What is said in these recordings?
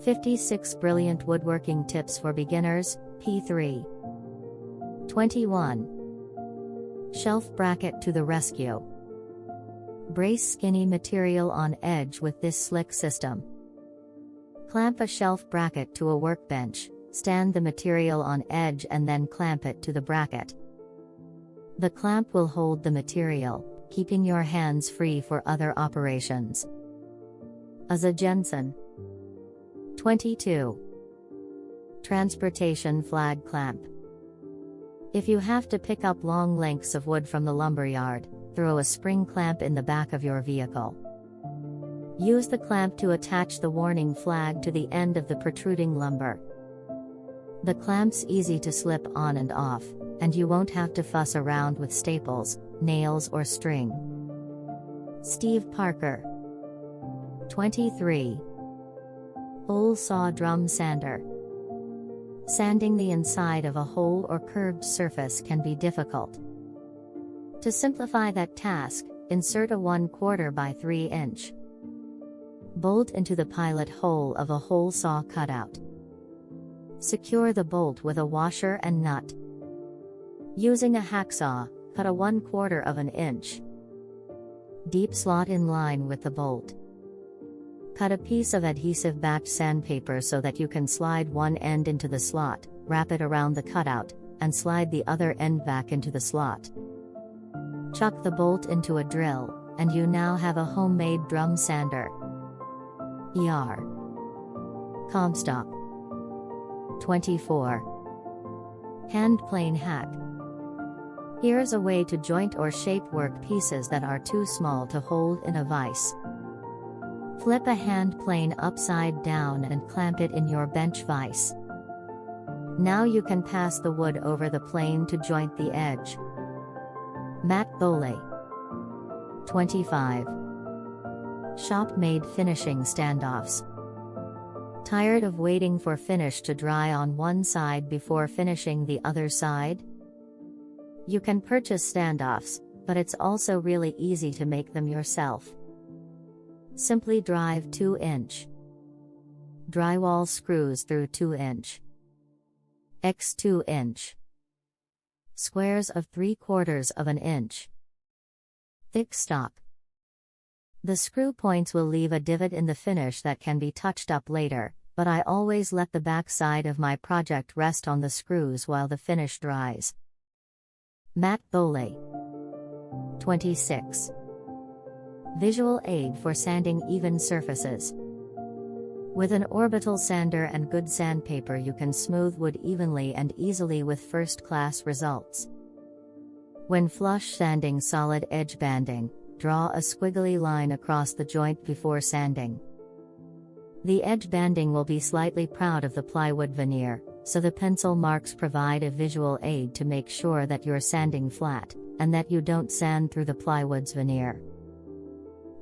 56 Brilliant Woodworking Tips for Beginners, P3. 21. Shelf Bracket to the Rescue. Brace skinny material on edge with this slick system. Clamp a shelf bracket to a workbench, stand the material on edge and then clamp it to the bracket. The clamp will hold the material, keeping your hands free for other operations. As a Jensen. 22. Transportation Flag Clamp. If you have to pick up long lengths of wood from the lumberyard, throw a spring clamp in the back of your vehicle. Use the clamp to attach the warning flag to the end of the protruding lumber. The clamp's easy to slip on and off, and you won't have to fuss around with staples, nails or string. Steve Parker. 23. Hole Saw Drum Sander. Sanding the inside of a hole or curved surface can be difficult. To simplify that task, insert a 1/4 by 3 inch bolt into the pilot hole of a hole saw cutout. Secure the bolt with a washer and nut. Using a hacksaw, cut a 1/4 inch deep slot in line with the bolt. Cut a piece of adhesive backed sandpaper so that you can slide one end into the slot, wrap it around the cutout, and slide the other end back into the slot. Chuck the bolt into a drill, and you now have a homemade drum sander. ER. Comstock. 24. Hand plane hack. Here's a way to joint or shape work pieces that are too small to hold in a vise. Flip a hand plane upside down and clamp it in your bench vise. Now you can pass the wood over the plane to joint the edge. Matt Boley. 25. Shop-made finishing standoffs. Tired of waiting for finish to dry on one side before finishing the other side? You can purchase standoffs, but it's also really easy to make them yourself. Simply drive 2-inch drywall screws through 2-inch x 2-inch squares of 3/4 inch thick stock. The screw points will leave a divot in the finish that can be touched up later, but I always let the back side of my project rest on the screws while the finish dries. Matt Boley. 26. Visual aid for sanding even surfaces. With an orbital sander and good sandpaper you can smooth wood evenly and easily with first-class results. When flush sanding solid edge banding, draw a squiggly line across the joint before sanding. The edge banding will be slightly proud of the plywood veneer, so the pencil marks provide a visual aid to make sure that you're sanding flat, and that you don't sand through the plywood's veneer.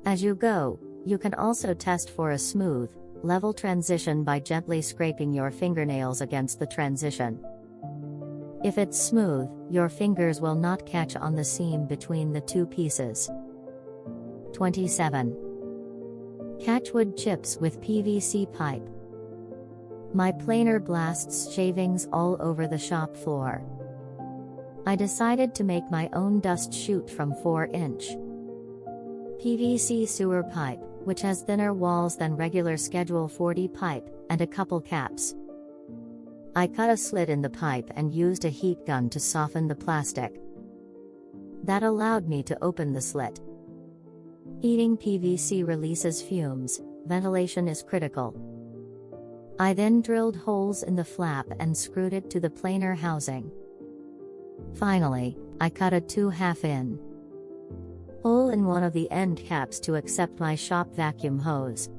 As you go, you can also test for a smooth, level transition by gently scraping your fingernails against the transition. If it's smooth, your fingers will not catch on the seam between the two pieces. 27. Catchwood chips with PVC pipe. My planer blasts shavings all over the shop floor. I decided to make my own dust chute from 4-inch PVC sewer pipe, which has thinner walls than regular Schedule 40 pipe, and a couple caps. I cut a slit in the pipe and used a heat gun to soften the plastic. That allowed me to open the slit. Heating PVC releases fumes, ventilation is critical. I then drilled holes in the flap and screwed it to the planer housing. Finally, I cut a 2/2-inch hole in one of the end caps to accept my shop vacuum hose.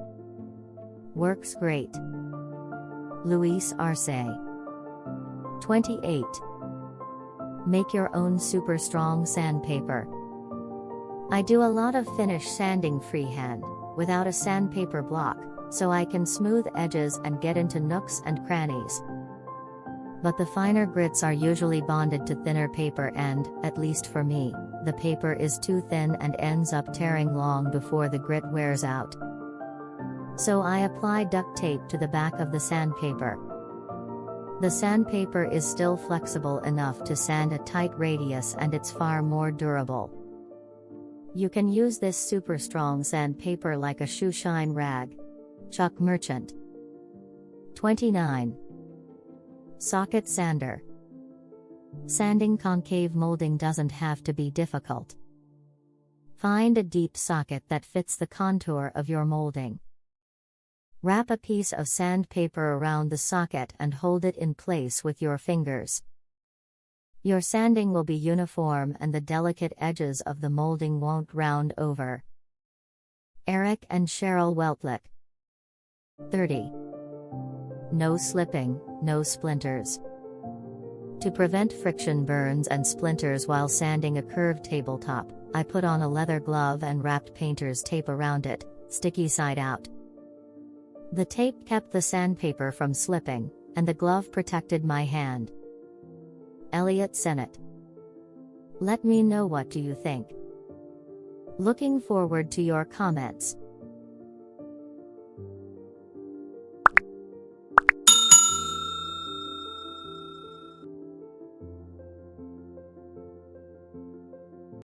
Works great. Luis Arce. 28. Make your own super strong sandpaper. I do a lot of finish sanding freehand, without a sandpaper block, so I can smooth edges and get into nooks and crannies. But the finer grits are usually bonded to thinner paper and, at least for me, the paper is too thin and ends up tearing long before the grit wears out. So I apply duct tape to the back of the sandpaper. The sandpaper is still flexible enough to sand a tight radius and it's far more durable. You can use this super strong sandpaper like a shoe shine rag. Chuck Merchant. 29. Socket sander. Sanding concave molding doesn't have to be difficult. Find a deep socket that fits the contour of your molding. Wrap a piece of sandpaper around the socket and hold it in place with your fingers. Your sanding will be uniform and the delicate edges of the molding won't round over. Eric and Cheryl Weltlick. 30. No slipping, no splinters. To prevent friction burns and splinters while sanding a curved tabletop, I put on a leather glove and wrapped painter's tape around it, sticky side out. The tape kept the sandpaper from slipping, and the glove protected my hand. Elliot Sennett. Let me know what do you think. Looking forward to your comments.